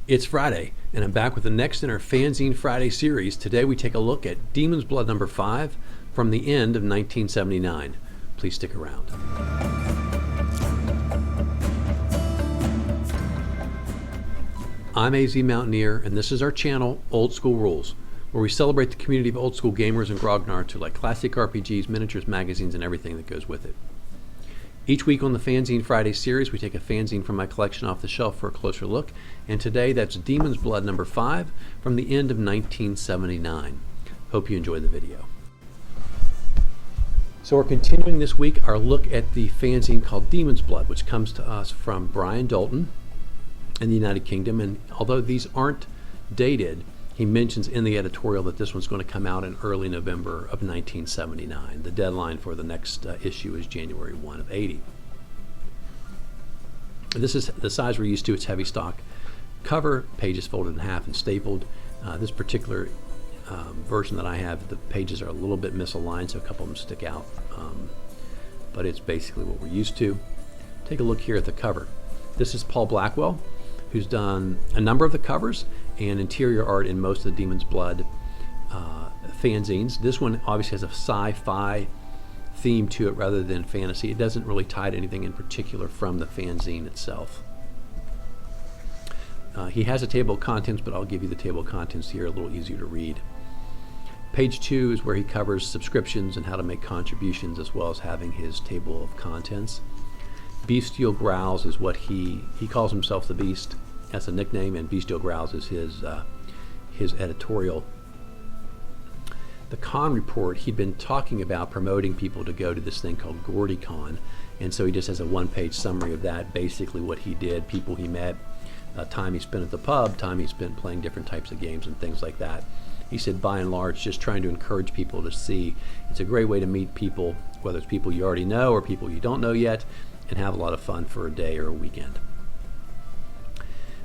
It's Friday, and I'm back with the next in our Fanzine Friday series. Today we take a look at Demonsblood number 5 from the end of 1979. Please stick around. I'm AZ Mountaineer, and this is our channel, Old School Rules, where we celebrate the community of old school gamers and grognards who like classic RPGs, miniatures, magazines, and everything that goes with it. Each week on the Fanzine Friday series, we take a fanzine from my collection off the shelf for a closer look, and today that's Demonsblood number 5 from the end of 1979. Hope you enjoy the video. So we're continuing this week our look at the fanzine called Demonsblood, which comes to us from Brian Dolton in the United Kingdom, and although these aren't dated, he mentions in the editorial that this one's going to come out in early November of 1979. The deadline for the next issue is January 1 of 80. This is the size we're used to. It's heavy stock cover, pages folded in half and stapled. This particular version that I have, the pages are a little bit misaligned, so a couple of them stick out, but it's basically what we're used to. Take a look here at the cover. This is Paul Blackwell, who's done a number of the covers and interior art in most of the Demonsblood fanzines. This one obviously has a sci-fi theme to it rather than fantasy. It doesn't really tie to anything in particular from the fanzine itself. He has a table of contents, but I'll give you the table of contents here, a little easier to read. Page 2 is where he covers subscriptions and how to make contributions, as well as having his table of contents. Bestial Growls is what he calls himself the Beast. That's a nickname, and Bestial Growls is his editorial. The con report, he'd been talking about promoting people to go to this thing called GordyCon, and so he just has a one-page summary of that, basically what he did, people he met, time he spent at the pub, time he spent playing different types of games and things like that. He said, by and large, just trying to encourage people to see. It's a great way to meet people, whether it's people you already know or people you don't know yet, and have a lot of fun for a day or a weekend.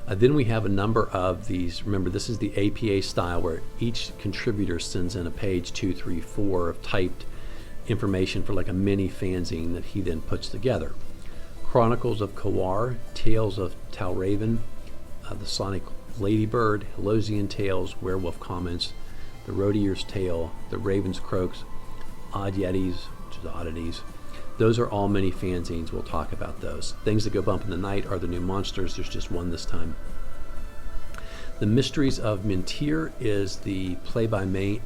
Then we have a number of these. Remember, this is the APA style where each contributor sends in a page 2, 3, 4 of typed information for like a mini fanzine that he then puts together. Chronicles of Kawar, Tales of Talraven, the Sonic Ladybird, Helix Tales, Werewolf Comments, the Roadier's Tale, the Raven's Croaks, Odd Yetis, which is oddities. Those are all mini fanzines. We'll talk about those. Things that go bump in the night are the new monsters. There's just one this time. The Mysteries of Mintir is the play-by-mail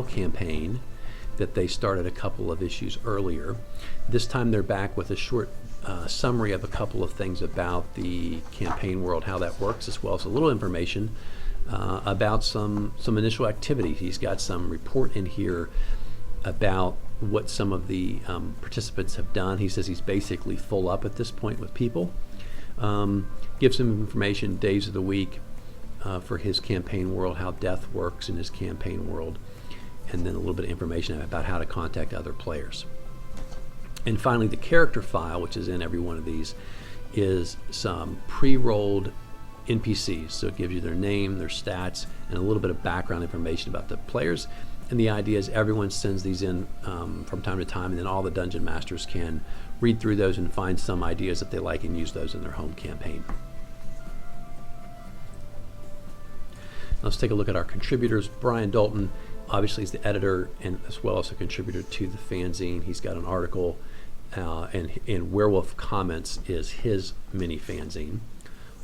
campaign that they started a couple of issues earlier. This time they're back with a short summary of a couple of things about the campaign world, how that works, as well as a little information about some initial activity. He's got some report in here about what some of the participants have done. He says he's basically full up at this point with people. Gives some information, days of the week for his campaign world, how death works in his campaign world, and then a little bit of information about how to contact other players. And finally, the character file, which is in every one of these, is some pre-rolled NPCs. So it gives you their name, their stats, and a little bit of background information about the players. And the idea is everyone sends these in from time to time, and then all the dungeon masters can read through those and find some ideas that they like and use those in their home campaign. Let's take a look at our contributors. Brian Dolton obviously is the editor and as well as a contributor to the fanzine. He's got an article, and Werewolf Comments is his mini fanzine.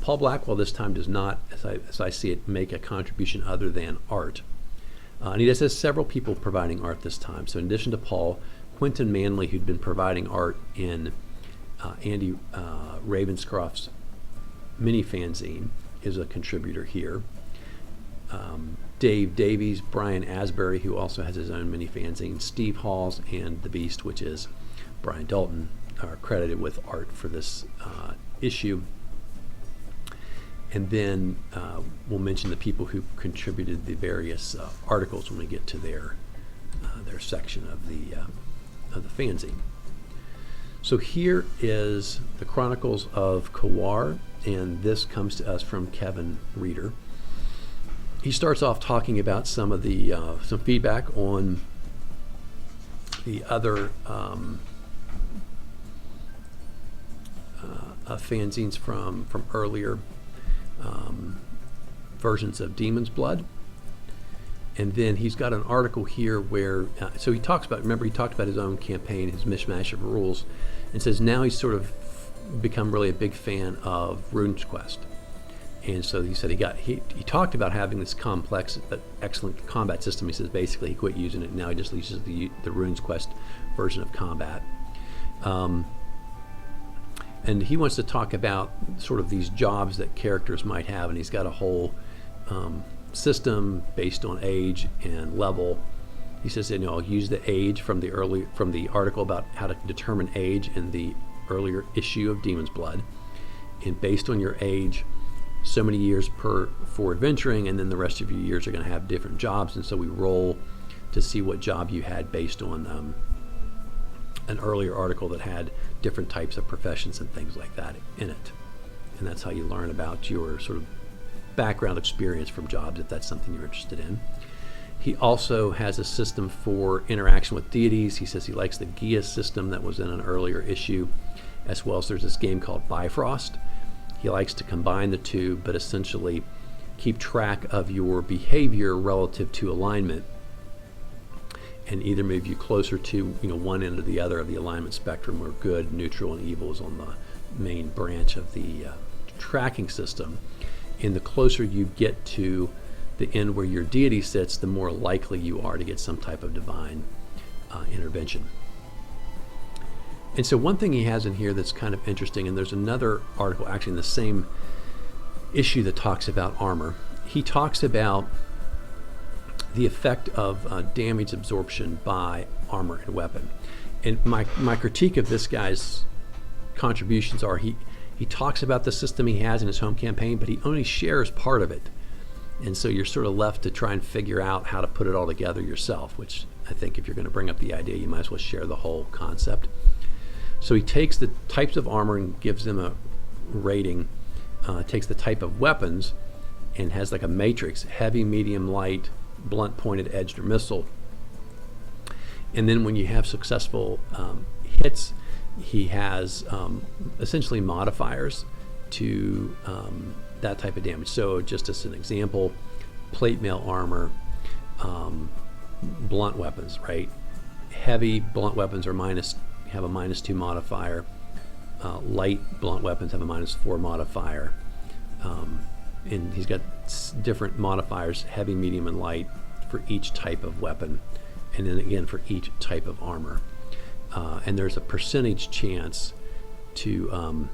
Paul Blackwell this time does not, as I see it, make a contribution other than art. And he just has several people providing art this time. So in addition to Paul, Quentin Manley, who'd been providing art in Andy Ravenscroft's mini fanzine, is a contributor here. Davies, Brian Asbury, who also has his own mini fanzine, Steve Hawes, and The Beast, which is Brian Dolton, are credited with art for this issue. And then we'll mention the people who contributed the various articles when we get to their section of the fanzine. So here is the Chronicles of Kawar, and this comes to us from Kevin Reeder. He starts off talking about some of the some feedback on the other fanzines from earlier. versions of Demonsblood. And then he's got an article here where, so he talks about, remember he talked about his own campaign, his mishmash of rules, and says now he's sort of become really a big fan of Rune's Quest. And so he said he talked about having this complex but excellent combat system. He says basically he quit using it, now he just uses the Rune's Quest version of combat. And he wants to talk about sort of these jobs that characters might have, and he's got a whole system based on age and level. He says, I'll use the age from the article about how to determine age in the earlier issue of Demonsblood, and based on your age, so many years for adventuring, and then the rest of your years are going to have different jobs. And so we roll to see what job you had based on an earlier article that had different types of professions and things like that in it. And that's how you learn about your sort of background experience from jobs, if that's something you're interested in. He also has a system for interaction with deities. He says he likes the Gia system that was in an earlier issue, as well as there's this game called Bifrost. He likes to combine the two, but essentially keep track of your behavior relative to alignment, and either move you closer to one end or the other of the alignment spectrum, where good, neutral, and evil is on the main branch of the tracking system. And the closer you get to the end where your deity sits, the more likely you are to get some type of divine intervention. And so one thing he has in here that's kind of interesting, and there's another article actually in the same issue that talks about armor. He talks about the effect of damage absorption by armor and weapon. And my critique of this guy's contributions are he talks about the system he has in his home campaign, but he only shares part of it. And so you're sort of left to try and figure out how to put it all together yourself, which I think if you're going to bring up the idea, you might as well share the whole concept. So he takes the types of armor and gives them a rating, takes the type of weapons and has like a matrix: heavy, medium, light, blunt, pointed, edged, or missile. And then when you have successful hits, he has essentially modifiers to that type of damage. So just as an example, plate mail armor, blunt weapons, right? Heavy blunt weapons are have a -2 modifier. Light blunt weapons have a -4 modifier. And he's got different modifiers, heavy, medium, and light, for each type of weapon, and then again for each type of armor. And there's a percentage chance to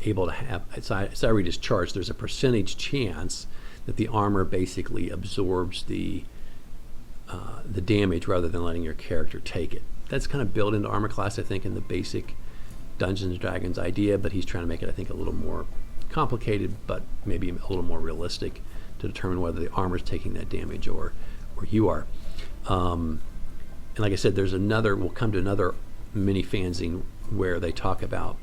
able to have, as I read his charts, there's a percentage chance that the armor basically absorbs the damage rather than letting your character take it. That's kind of built into armor class, I think, in the basic Dungeons and Dragons idea, but he's trying to make it, I think, a little more complicated, but maybe a little more realistic to determine whether the armor is taking that damage or you are. And like I said, we'll come to another mini-fanzine where they talk about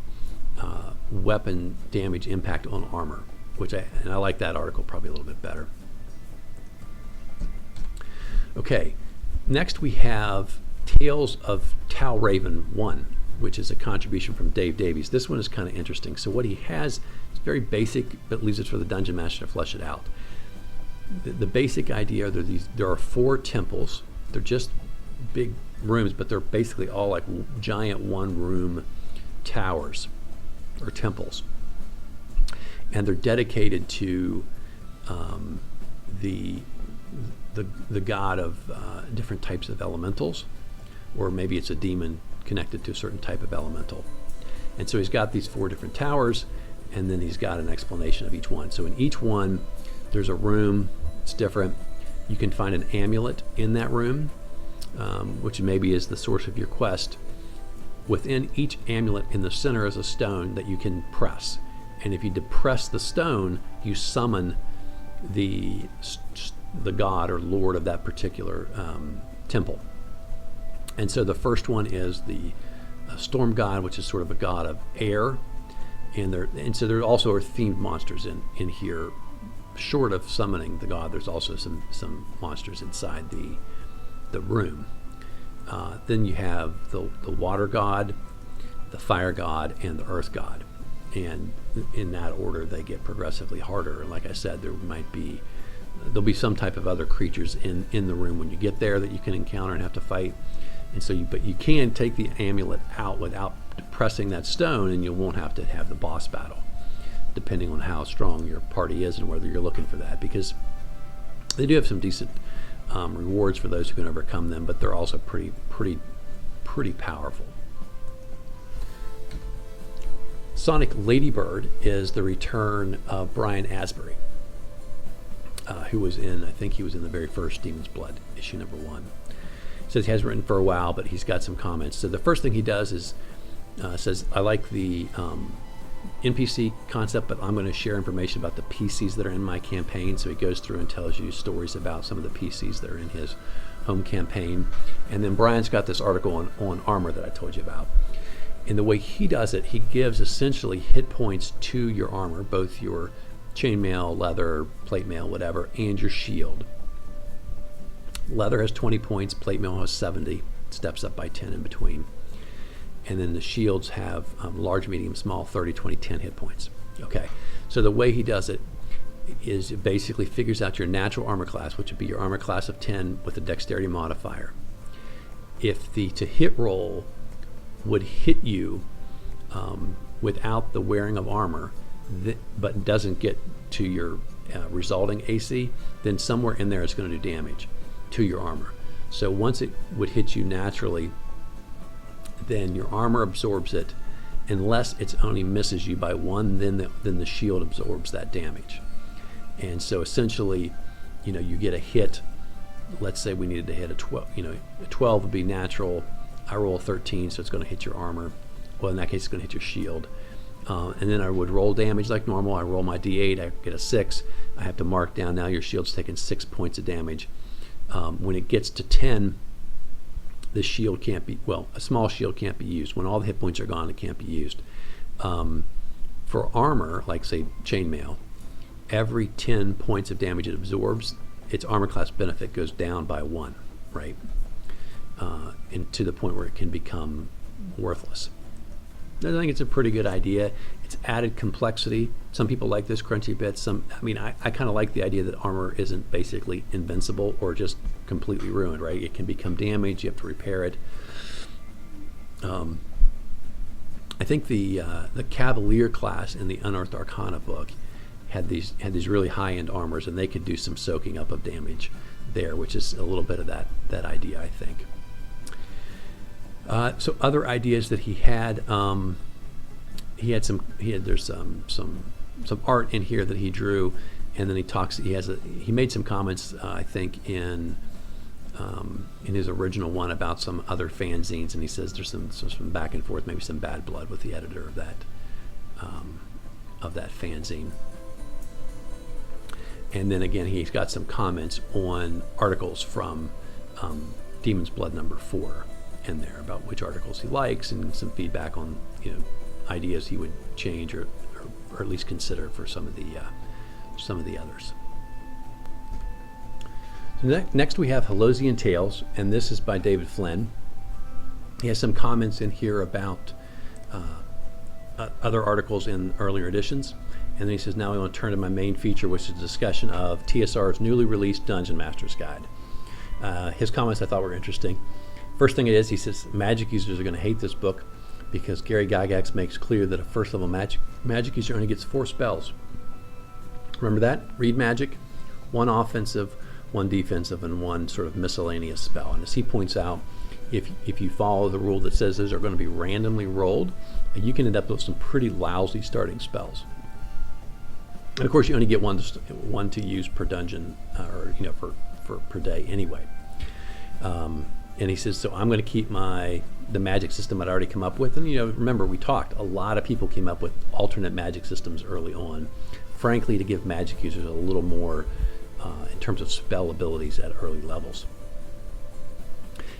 weapon damage impact on armor, and I like that article probably a little bit better. Okay, next we have Tales of Tau Raven 1, which is a contribution from Dave Davies. This one is kind of interesting. So what he has is very basic, but leaves it for the Dungeon Master to flesh it out. The basic idea are there are 4 temples. They're just big rooms, but they're basically all like giant one-room towers or temples. And they're dedicated to the god of different types of elementals, or maybe it's a demon connected to a certain type of elemental. And so he's got these 4 different towers, and then he's got an explanation of each one. So in each one, there's a room. It's different. You can find an amulet in that room, which maybe is the source of your quest. Within each amulet, in the center, is a stone that you can press. And if you depress the stone, you summon the god or lord of that particular temple. And so the first one is the storm god, which is sort of a god of air. And so there also are themed monsters in here. Short of summoning the god, there's also some monsters inside the room. Then you have the water god, the fire god, and the earth god. and in that order they get progressively harder. And like I said, there'll be some type of other creatures in the room when you get there that you can encounter and have to fight. And so but you can take the amulet out without pressing that stone, and you won't have to have the boss battle, depending on how strong your party is and whether you're looking for that, because they do have some decent rewards for those who can overcome them, but they're also pretty powerful. Sonic Ladybird is the return of Brian Asbury, who was I think he was in the very first Demonsblood, issue number 1. Says he hasn't written for a while, but he's got some comments. So the first thing he does is says, I like the NPC concept, but I'm going to share information about the PCs that are in my campaign. So he goes through and tells you stories about some of the PCs that are in his home campaign. And then Brian's got this article on armor that I told you about. And the way he does it, he gives essentially hit points to your armor, both your chainmail, leather, plate mail, whatever, and your shield. Leather has 20 points, plate mail has 70, steps up by 10 in between. And then the shields have large, medium, small, 30, 20, 10 hit points. Okay, so the way he does it is it basically figures out your natural armor class, which would be your armor class of 10 with a dexterity modifier. If the to hit roll would hit you without the wearing of armor, but doesn't get to your resulting AC, then somewhere in there it's going to do damage to your armor. So once it would hit you naturally, then your armor absorbs it, unless it only misses you by 1, then the shield absorbs that damage. And so essentially, you get a hit. Let's say we needed to hit a 12. A 12 would be natural. I roll a 13, so it's going to hit your armor. Well, in that case, it's going to hit your shield. And then I would roll damage like normal. I roll my D8. I get a 6. I have to mark down. Now your shield's taking 6 points of damage. When it gets to 10, the shield can't be, a small shield can't be used. When all the hit points are gone, it can't be used. For armor, like say chainmail, every 10 points of damage it absorbs, its armor class benefit goes down by 1, right? And to the point where it can become worthless. I think it's a pretty good idea. It's added complexity. Some people like this crunchy bit. I kind of like the idea that armor isn't basically invincible or just completely ruined, right? It can become damaged. You have to repair it. I think the Cavalier class in the Unearthed Arcana book had these really high-end armors, and they could do some soaking up of damage there, which is a little bit of that idea, I think. So other ideas that he had, there's some art in here that he drew, and then he made some comments, I think in his original one about some other fanzines, and he says there's some back and forth, maybe some bad blood with the editor of that fanzine. And then again, he's got some comments on articles from Demonsblood number 4 in there about which articles he likes, and some feedback on ideas he would change or at least consider for some of the others. So next we have Helix Tales, and this is by David Flin. He has some comments in here about other articles in earlier editions, and then he says, now we want to turn to my main feature, which is a discussion of TSR's newly released Dungeon Master's Guide. His comments I thought were interesting. First thing it is, he says, magic users are going to hate this book because Gary Gygax makes clear that a first level magic user only gets 4 spells. Remember that? Read magic, 1 offensive, 1 defensive, and 1 sort of miscellaneous spell. And as he points out, if you follow the rule that says those are going to be randomly rolled, you can end up with some pretty lousy starting spells. And of course, you only get one to use per dungeon, or for per day anyway. And he says, so I'm going to keep the magic system I'd already come up with. And remember, we talked, a lot of people came up with alternate magic systems early on, frankly, to give magic users a little more in terms of spell abilities at early levels.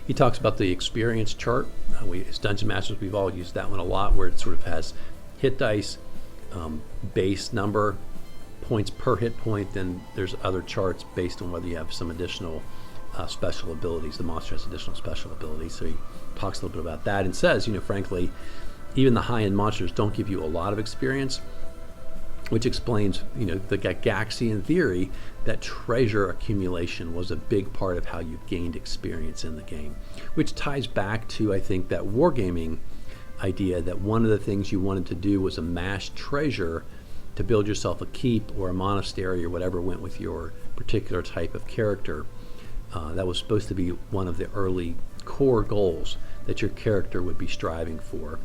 He talks about the experience chart. As Dungeon Masters, we've all used that one a lot, where it sort of has hit dice, base number, points per hit point, then there's other charts based on whether you have some additional special abilities. The monster has additional special abilities, so he talks a little bit about that and says, frankly, even the high-end monsters don't give you a lot of experience, which explains, the Gygaxian theory that treasure accumulation was a big part of how you gained experience in the game, which ties back to, I think, that wargaming idea that one of the things you wanted to do was amass treasure to build yourself a keep or a monastery or whatever went with your particular type of character. That was supposed to be one of the early core goals that your character would be striving for,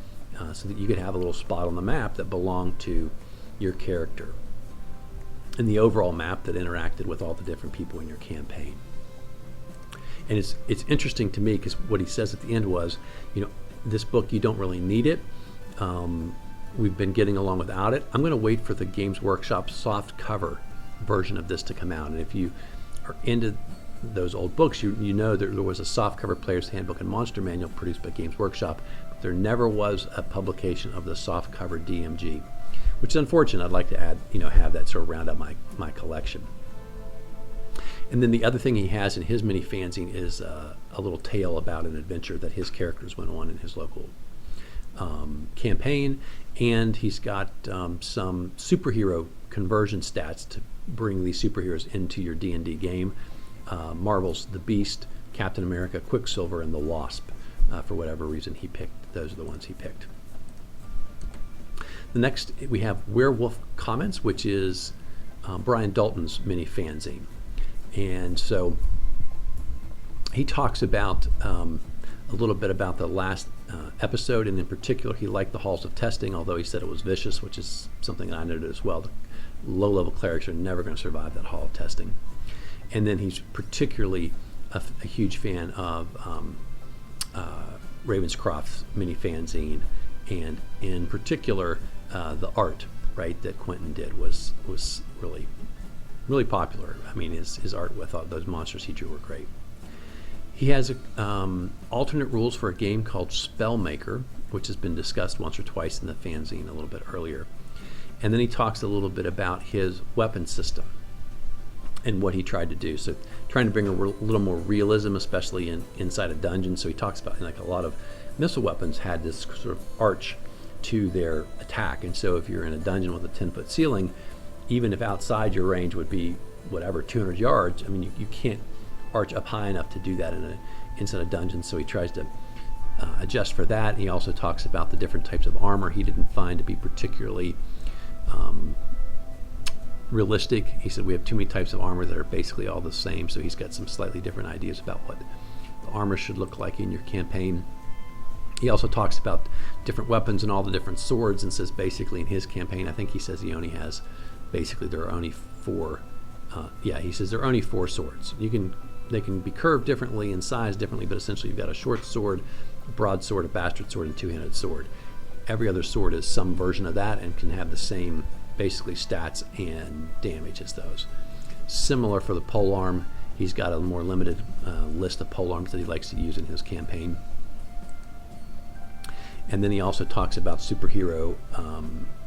so that you could have a little spot on the map that belonged to your character, and the overall map that interacted with all the different people in your campaign. And it's interesting to me because what he says at the end was, this book, you don't really need it. We've been getting along without it. I'm going to wait for the Games Workshop soft cover version of this to come out. And if you are into those old books, you know there was a soft cover Player's Handbook and Monster Manual produced by Games Workshop. But there never was a publication of the soft cover DMG, which is unfortunate. I'd like to add, have that sort of round out my collection. And then the other thing he has in his mini fanzine is a little tale about an adventure that his characters went on in his local campaign, and he's got some superhero conversion stats to bring these superheroes into your D&D game. Marvel's The Beast, Captain America, Quicksilver, and the Wasp. For whatever reason he picked, those are the ones he picked. The next, we have Werewolf Comments, which is Brian Dolton's mini fanzine. And so he talks about a little bit about the last episode, and in particular he liked the halls of testing, although he said it was vicious, which is something I noted as well. The low-level clerics are never going to survive that hall of testing. And then he's particularly a huge fan of Ravenscroft's mini fanzine, and in particular the art, right, that Quentin did was really popular. I mean, his art with all those monsters he drew were great. He has alternate rules for a game called Spellmaker, which has been discussed once or twice in the fanzine a little bit earlier. And then he talks a little bit about his weapon system and what he tried to do. So trying to bring a little more realism, especially inside a dungeon. So he talks about, like, a lot of missile weapons had this sort of arch to their attack. And so if you're in a dungeon with a 10-foot ceiling, even if outside your range would be whatever 200 yards, I mean, you can't arch up high enough to do that inside a dungeon. So he tries to adjust for that. And he also talks about the different types of armor he didn't find to be particularly realistic. He said we have too many types of armor that are basically all the same, so he's got some slightly different ideas about what the armor should look like in your campaign. He also talks about different weapons and all the different swords, and says basically in his campaign, I think he says he only has, basically there are only four, he says there are only 4 swords. They can be curved differently and sized differently, but essentially you've got a short sword, a broadsword, a bastard sword, and a 2-handed sword. Every other sword is some version of that and can have the same basically stats and damage as those. Similar for the polearm, he's got a more limited list of polearms that he likes to use in his campaign. And then he also talks about Superhero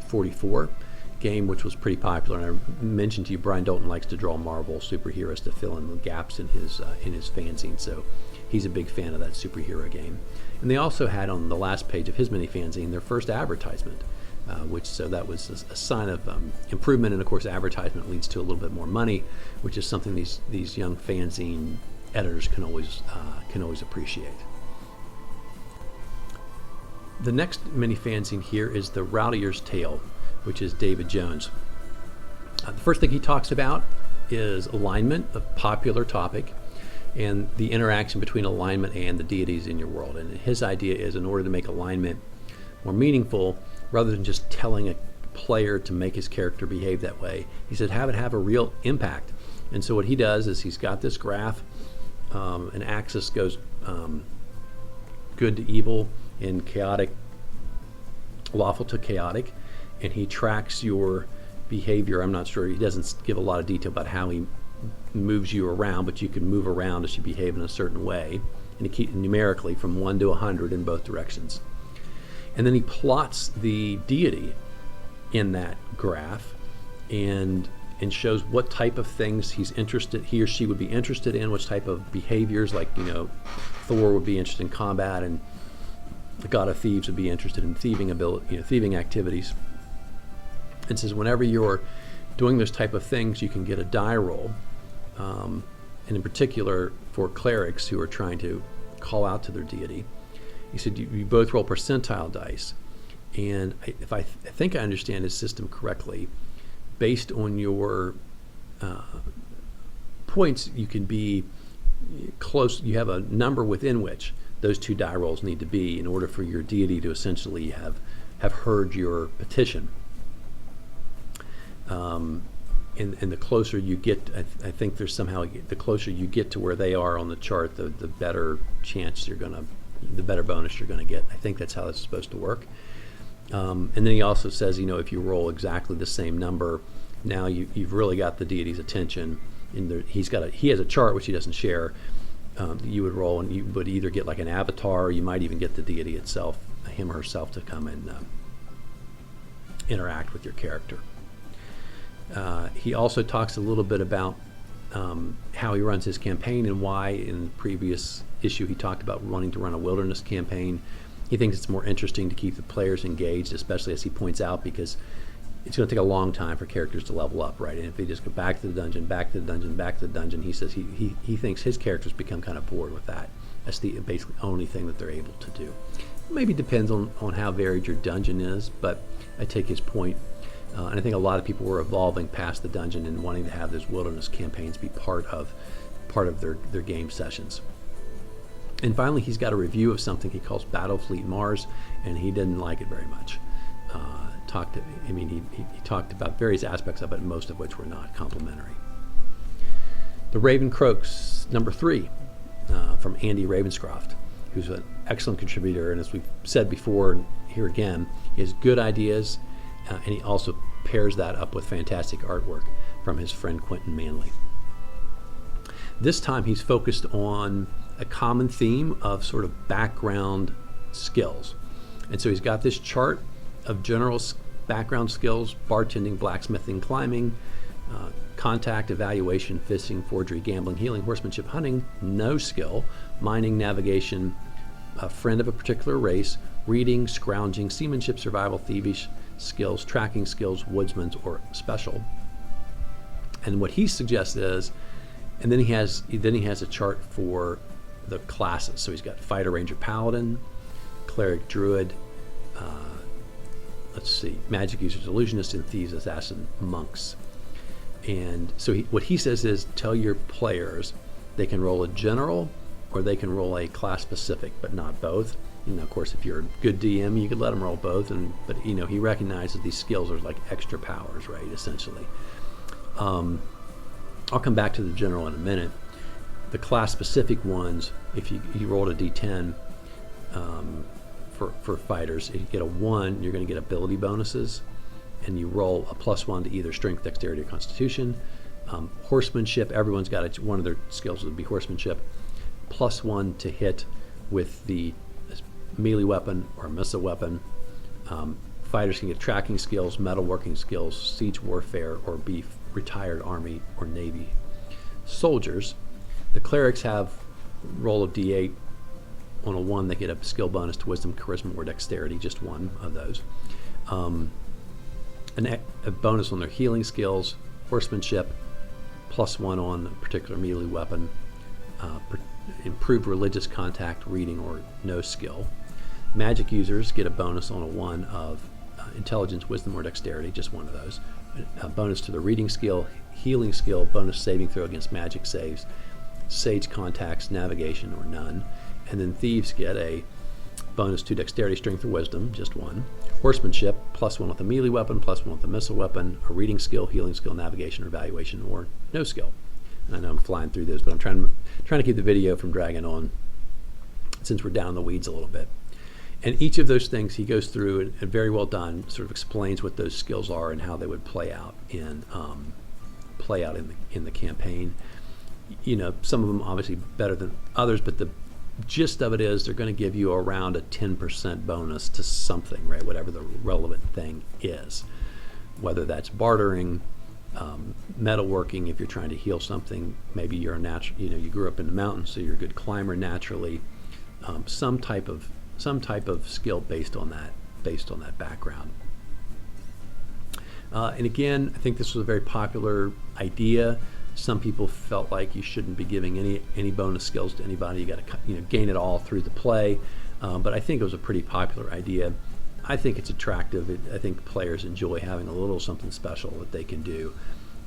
44 game, which was pretty popular. And I mentioned to you, Brian Dolton likes to draw Marvel superheroes to fill in the gaps in his fanzine, so he's a big fan of that superhero game. And they also had on the last page of his mini fanzine their first advertisement, so that was a sign of improvement. And of course, advertisement leads to a little bit more money, which is something these young fanzine editors can always appreciate. The next mini fanzine here is the Rowdier's Tale, which is David Jones. The first thing he talks about is alignment, a popular topic, and the interaction between alignment and the deities in your world. And his idea is, in order to make alignment more meaningful, rather than just telling a player to make his character behave that way, he said have it have a real impact. And so what he does is he's got this graph, an axis goes good to evil and chaotic, lawful to chaotic, and he tracks your behavior. I'm not sure, he doesn't give a lot of detail about how he moves you around, but you can move around as you behave in a certain way, and he keeps numerically from 1 to 100 in both directions. And then he plots the deity in that graph and shows what type of things he or she would be interested in, which type of behaviors, like, Thor would be interested in combat, and the god of thieves would be interested in thieving ability, thieving activities. And says whenever you're doing those type of things, you can get a die roll, and in particular for clerics who are trying to call out to their deity. He said you both roll percentile dice, and I think I understand his system correctly, based on your points, you can be close. You have a number within which those two die rolls need to be in order for your deity to essentially have heard your petition. And the closer you get, I think there's somehow, the closer you get to where they are on the chart, the better chance the better bonus you're going to get. I think that's how it's supposed to work. And then he also says, if you roll exactly the same number, now you've really got the deity's attention. He has a chart which he doesn't share. You would roll, and you would either get like an avatar, or you might even get the deity itself, him or herself, to come and interact with your character. He also talks a little bit about how he runs his campaign and why in the previous issue he talked about wanting to run a wilderness campaign. He thinks it's more interesting to keep the players engaged, especially as he points out, because it's going to take a long time for characters to level up, right? And if they just go back to the dungeon, back to the dungeon, back to the dungeon, he says he thinks his characters become kind of bored with that. That's the basically only thing that they're able to do. Maybe depends on how varied your dungeon is, but I take his point. And I think a lot of people were evolving past the dungeon and wanting to have those wilderness campaigns be part of their game sessions. And finally, he's got a review of something he calls Battlefleet Mars, and he didn't like it very much. He talked about various aspects of it, most of which were not complimentary. The Raven Croaks, number 3, from Andy Ravenscroft, who's an excellent contributor, and as we've said before, and here again, he has good ideas, and he also pairs that up with fantastic artwork from his friend Quentin Manley. This time he's focused on a common theme of sort of background skills. And so he's got this chart of general background skills: bartending, blacksmithing, climbing, contact, evaluation, fishing, forgery, gambling, healing, horsemanship, hunting, no skill, mining, navigation, a friend of a particular race, reading, scrounging, seamanship, survival, thievish skills, tracking skills, woodsman's, or special. And what he suggests is, and then he has a chart for the classes. So he's got fighter, ranger, paladin, cleric, druid, magic users, illusionists, and thieves, assassin, monks. And so what he says is, tell your players they can roll a general or they can roll a class specific, but not both. Of course, if you're a good DM, you could let them roll both, but he recognizes these skills are like extra powers, right, essentially. I'll come back to the general in a minute. The class-specific ones, if you rolled a d10 for fighters, if you get a 1, you're going to get ability bonuses, and you roll a +1 to either strength, dexterity, or constitution. Horsemanship, everyone's got one of their skills would be horsemanship, +1 to hit with the melee weapon or missile weapon. Fighters can get tracking skills, metalworking skills, siege warfare, or be retired Army or Navy soldiers. The clerics have roll of d8. On a 1, they get a skill bonus to wisdom, charisma, or dexterity, just one of those. A bonus on their healing skills, horsemanship, +1 on a particular melee weapon, improved religious contact, reading, or no skill. Magic users get a bonus on a 1 of intelligence, wisdom, or dexterity, just one of those. A bonus to the reading skill, healing skill, bonus saving throw against magic saves, sage contacts, navigation, or none. And then thieves get a bonus to dexterity, strength, or wisdom, just one. Horsemanship, +1 with a melee weapon, +1 with a missile weapon, a reading skill, healing skill, navigation, or evaluation, or no skill. And I know I'm flying through this, but I'm trying to keep the video from dragging on since we're down in the weeds a little bit. And each of those things he goes through and very well done, sort of explains what those skills are and how they would play out in the campaign. Some of them obviously better than others, but the gist of it is they're going to give you around a 10% bonus to something, right? Whatever the relevant thing is, whether that's bartering, metalworking. If you're trying to heal something, maybe you're a natural. You grew up in the mountains, so you're a good climber naturally. Some type of some type of skill based on that background. And again, I think this was a very popular idea. Some people felt like you shouldn't be giving any bonus skills to anybody. You got to gain it all through the play. But I think it was a pretty popular idea. I think it's attractive. I think players enjoy having a little something special that they can do,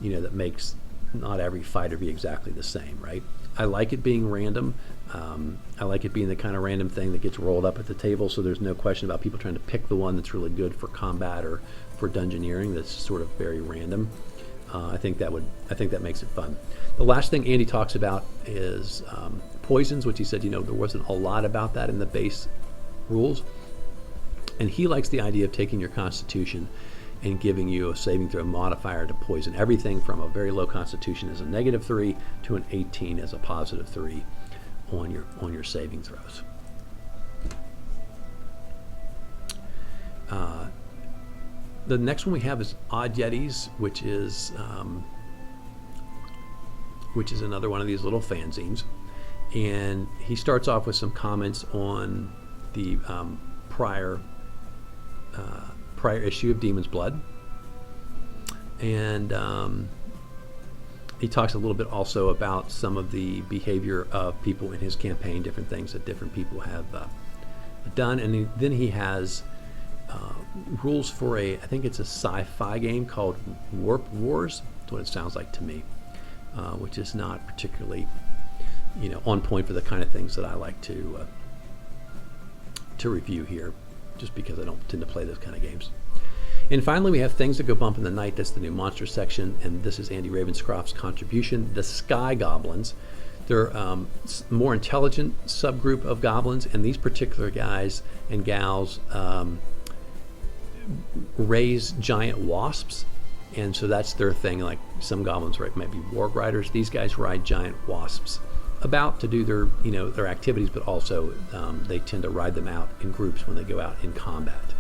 that makes not every fighter be exactly the same, right? I like it being random. I like it being the kind of random thing that gets rolled up at the table, so there's no question about people trying to pick the one that's really good for combat or for dungeoneering. That's sort of very random. I think that makes it fun. The last thing Andy talks about is poisons, which he said, there wasn't a lot about that in the base rules. And he likes the idea of taking your constitution and giving you a saving throw modifier to poison. Everything from a very low constitution as a -3 to an 18 as a +3 on your saving throws. The next one we have is Odd Yetis, which is another one of these little fanzines. And he starts off with some comments on the prior issue of Demonsblood, and he talks a little bit also about some of the behavior of people in his campaign, different things that different people have done, and then he has rules for I think it's a sci-fi game called WarpWars. That's what it sounds like to me, which is not particularly on point for the kind of things that I like to review here, just because I don't tend to play those kind of games. And finally, we have Things That Go Bump in the Night. That's the new monster section, and this is Andy Ravenscroft's contribution. The Sky Goblins. They're a more intelligent subgroup of goblins, and these particular guys and gals raise giant wasps, and so that's their thing. Like some goblins might be warg riders. These guys ride giant wasps about to do their activities, but also they tend to ride them out in groups when they go out in combat.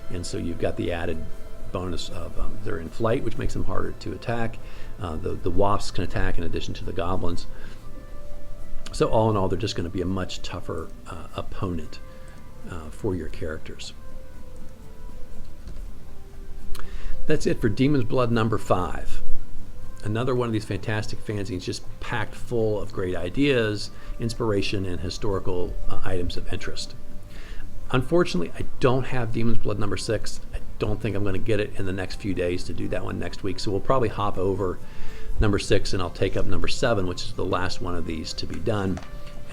And so you've got the added bonus of they're in flight, which makes them harder to attack. The wasps can attack in addition to the goblins. So all in all, they're just going to be a much tougher opponent for your characters. That's it for Demonsblood number 5. Another one of these fantastic fanzines, just packed full of great ideas, inspiration, and historical items of interest. Unfortunately, I don't have Demonsblood number 6. I don't think I'm going to get it in the next few days to do that one next week, so we'll probably hop over number 6 and I'll take up number 7, which is the last one of these to be done,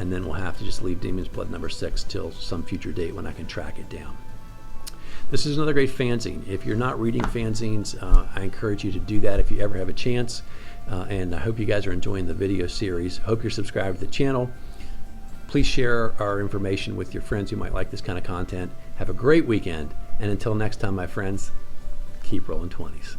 and then we'll have to just leave Demonsblood number 6 till some future date when I can track it down. This is another great fanzine. If you're not reading fanzines, I encourage you to do that if you ever have a chance. And I hope you guys are enjoying the video series. Hope you're subscribed to the channel. Please share our information with your friends who might like this kind of content. Have a great weekend. And until next time, my friends, keep rolling 20s.